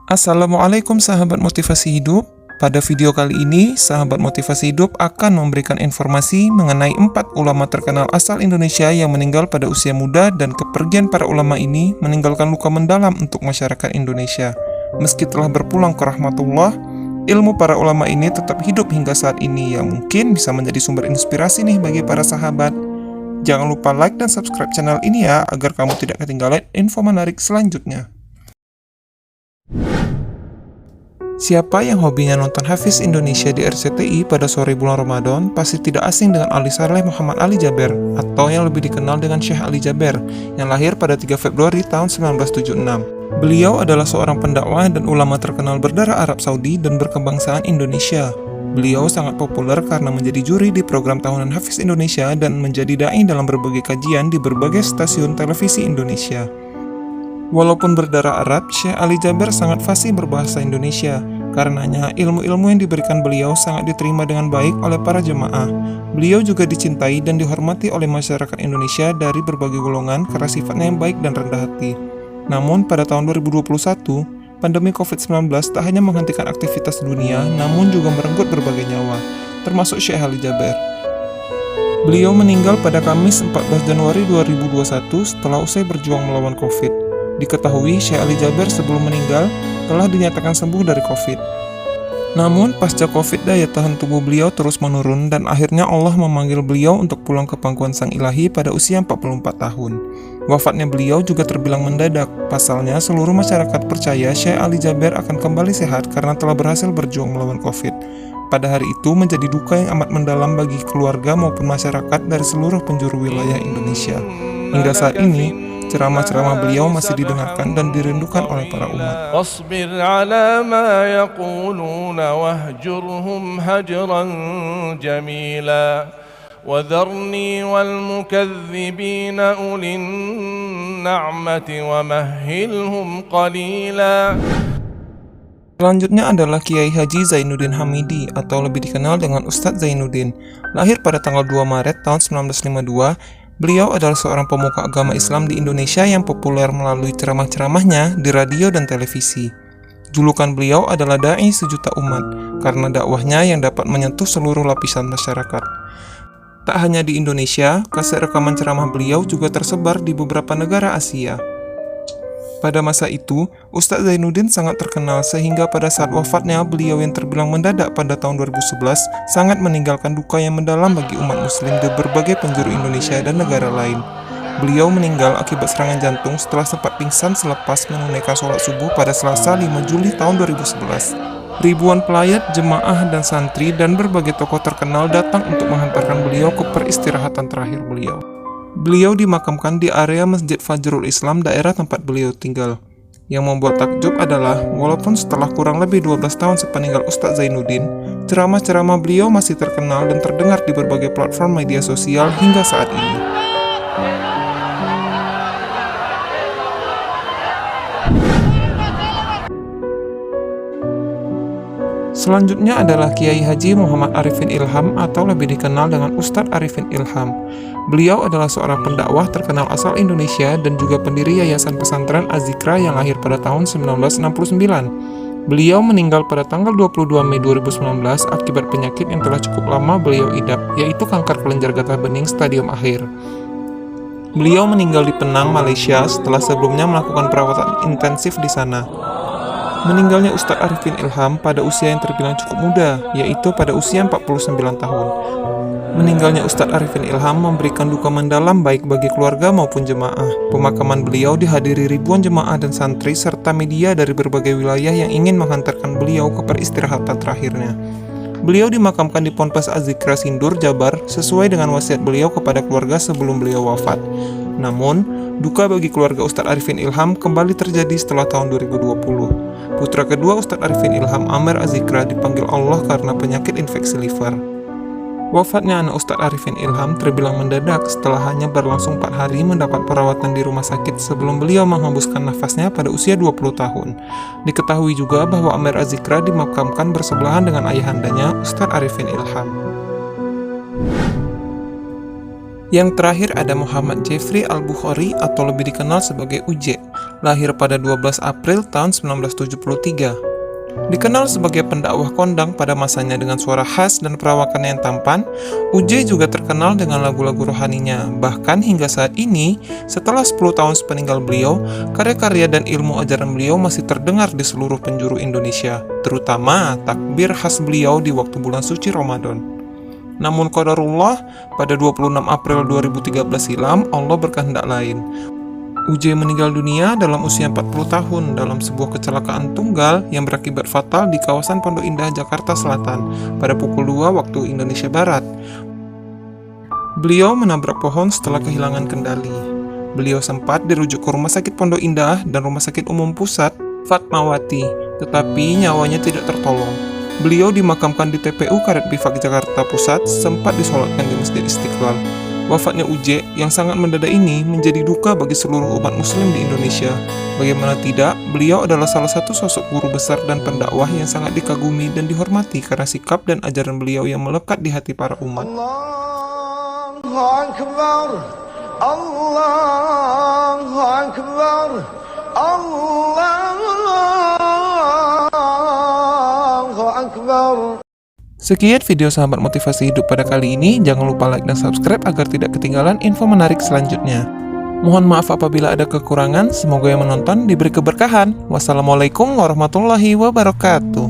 Assalamualaikum sahabat motivasi hidup. Pada video kali ini, sahabat motivasi hidup akan memberikan informasi mengenai 4 ulama terkenal asal Indonesia yang meninggal pada usia muda dan kepergian para ulama ini meninggalkan luka mendalam untuk masyarakat Indonesia. Meski telah berpulang ke rahmatullah, ilmu para ulama ini tetap hidup hingga saat ini yang mungkin bisa menjadi sumber inspirasi nih bagi para sahabat. Jangan lupa like dan subscribe channel ini ya, agar kamu tidak ketinggalan info menarik selanjutnya. Siapa yang hobinya nonton Hafiz Indonesia di RCTI pada sore bulan Ramadan pasti tidak asing dengan Ali Saleh Muhammad Ali Jaber atau yang lebih dikenal dengan Syekh Ali Jaber yang lahir pada 3 Februari tahun 1976. Beliau adalah seorang pendakwah dan ulama terkenal berdarah Arab Saudi dan berkebangsaan Indonesia. Beliau sangat populer karena menjadi juri di program tahunan Hafiz Indonesia dan menjadi dai dalam berbagai kajian di berbagai stasiun televisi Indonesia. Walaupun berdarah Arab, Syekh Ali Jaber sangat fasih berbahasa Indonesia. Karenanya, ilmu-ilmu yang diberikan beliau sangat diterima dengan baik oleh para jemaah. Beliau juga dicintai dan dihormati oleh masyarakat Indonesia dari berbagai golongan karena sifatnya yang baik dan rendah hati. Namun, pada tahun 2021, pandemi COVID-19 tak hanya menghentikan aktivitas dunia, namun juga merenggut berbagai nyawa, termasuk Syekh Ali Jaber. Beliau meninggal pada Kamis 14 Januari 2021 setelah usai berjuang melawan COVID. Diketahui Syekh Ali Jaber sebelum meninggal telah dinyatakan sembuh dari COVID. Namun pasca COVID daya tahan tubuh beliau terus menurun dan akhirnya Allah memanggil beliau untuk pulang ke pangkuan Sang Ilahi pada usia 44 tahun. Wafatnya beliau juga terbilang mendadak. Pasalnya seluruh masyarakat percaya Syekh Ali Jaber akan kembali sehat karena telah berhasil berjuang melawan COVID. Pada hari itu menjadi duka yang amat mendalam bagi keluarga maupun masyarakat dari seluruh penjuru wilayah Indonesia. Hingga saat ini, ceramah-ceramah beliau masih didengarkan dan dirindukan oleh para umat. Wasbir ala ma yaquluna wahjurhum hajran jamila wadharni wal mukadzibina ulin na'mati wa mahhilhum qalila. Selanjutnya adalah Kiai Haji Zainuddin Hamidi atau lebih dikenal dengan Ustadz Zainuddin. Lahir pada tanggal 2 Maret tahun 1952, beliau adalah seorang pemuka agama Islam di Indonesia yang populer melalui ceramah-ceramahnya di radio dan televisi. Julukan beliau adalah Dai Sejuta Umat karena dakwahnya yang dapat menyentuh seluruh lapisan masyarakat. Tak hanya di Indonesia, kaset rekaman ceramah beliau juga tersebar di beberapa negara Asia. Pada masa itu, Ustadz Zainuddin sangat terkenal sehingga pada saat wafatnya beliau yang terbilang mendadak pada tahun 2011 sangat meninggalkan duka yang mendalam bagi umat muslim di berbagai penjuru Indonesia dan negara lain. Beliau meninggal akibat serangan jantung setelah sempat pingsan selepas menunaikan sholat subuh pada Selasa 5 Juli tahun 2011. Ribuan pelayat, jemaah, dan santri dan berbagai tokoh terkenal datang untuk menghantarkan beliau ke peristirahatan terakhir beliau. Beliau dimakamkan di area Masjid Fajrul Islam daerah tempat beliau tinggal. Yang membuat takjub adalah, walaupun setelah kurang lebih 12 tahun sepeninggal Ustadz Zainuddin, ceramah-ceramah beliau masih terkenal dan terdengar di berbagai platform media sosial hingga saat ini. Selanjutnya adalah Kiai Haji Muhammad Arifin Ilham atau lebih dikenal dengan Ustadz Arifin Ilham. Beliau adalah seorang pendakwah terkenal asal Indonesia dan juga pendiri Yayasan Pesantren Az-Zikra yang lahir pada tahun 1969. Beliau meninggal pada tanggal 22 Mei 2019 akibat penyakit yang telah cukup lama beliau idap, yaitu kanker kelenjar getah bening stadium akhir. Beliau meninggal di Penang, Malaysia setelah sebelumnya melakukan perawatan intensif di sana. Meninggalnya Ustadz Arifin Ilham pada usia yang terbilang cukup muda, yaitu pada usia 49 tahun. Meninggalnya Ustadz Arifin Ilham memberikan duka mendalam baik bagi keluarga maupun jemaah. Pemakaman beliau dihadiri ribuan jemaah dan santri serta media dari berbagai wilayah yang ingin menghantarkan beliau ke peristirahatan terakhirnya. Beliau dimakamkan di Ponpes Az-Zikra Sindur, Jabar, sesuai dengan wasiat beliau kepada keluarga sebelum beliau wafat. Namun, duka bagi keluarga Ustadz Arifin Ilham kembali terjadi setelah tahun 2020. Putra kedua Ustadz Arifin Ilham, Amer Az-Zikra, dipanggil Allah karena penyakit infeksi liver. Wafatnya anak Ustadz Arifin Ilham terbilang mendadak setelah hanya berlangsung 4 hari mendapat perawatan di rumah sakit sebelum beliau menghembuskan nafasnya pada usia 20 tahun. Diketahui juga bahwa Amer Az-Zikra dimakamkan bersebelahan dengan ayahandanya Ustadz Arifin Ilham. Yang terakhir ada Muhammad Jeffrey Al-Bukhari atau lebih dikenal sebagai UJ. lahir pada 12 April tahun 1973. Dikenal sebagai pendakwah kondang pada masanya dengan suara khas dan perawakannya yang tampan, UJ juga terkenal dengan lagu-lagu rohaninya. Bahkan hingga saat ini, setelah 10 tahun sepeninggal beliau, karya-karya dan ilmu ajaran beliau masih terdengar di seluruh penjuru Indonesia, terutama takbir khas beliau di waktu bulan suci Ramadan. Namun qadarullah, pada 26 April 2013 silam, Allah berkehendak lain. UJ meninggal dunia dalam usia 40 tahun dalam sebuah kecelakaan tunggal yang berakibat fatal di kawasan Pondok Indah, Jakarta Selatan pada pukul 2 waktu Indonesia Barat. Beliau menabrak pohon setelah kehilangan kendali. Beliau sempat dirujuk ke Rumah Sakit Pondok Indah dan Rumah Sakit Umum Pusat Fatmawati, tetapi nyawanya tidak tertolong. Beliau dimakamkan di TPU Karet Bifak Jakarta Pusat, sempat disolatkan di Masjid Istiqlal. Wafatnya UJ yang sangat mendadak ini menjadi duka bagi seluruh umat muslim di Indonesia. Bagaimana tidak, beliau adalah salah satu sosok guru besar dan pendakwah yang sangat dikagumi dan dihormati karena sikap dan ajaran beliau yang melekat di hati para umat. Allahu Akbar, Allahu Akbar, Allahu Akbar. Sekian video sahabat motivasi hidup pada kali ini. Jangan lupa like dan subscribe agar tidak ketinggalan info menarik selanjutnya. Mohon maaf apabila ada kekurangan. Semoga yang menonton diberi keberkahan. Wassalamualaikum warahmatullahi wabarakatuh.